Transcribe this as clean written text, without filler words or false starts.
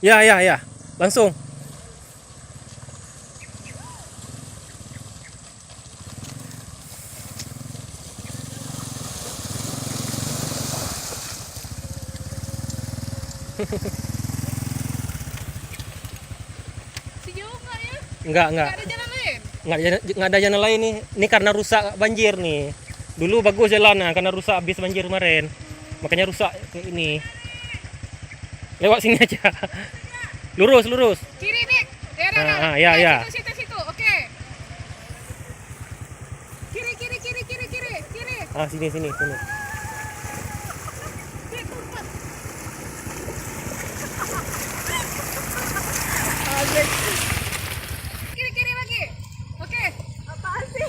Ya, ya, ya. Langsung. Sejauh nggak ya? Enggak, Nggak ada jalan lain. nggak ada jalan lain nih. Ini karena rusak banjir nih. Dulu bagus jalannya karena rusak habis banjir kemarin. Makanya rusak kayak ini. Lewat sini aja. Lurus, lurus. Kiri dik. Ya, Ah, ya, ya. Situ. Oke. Kiri. Ah, sini. Dik, tempat. Kiri lagi. Oke. Apaan sih?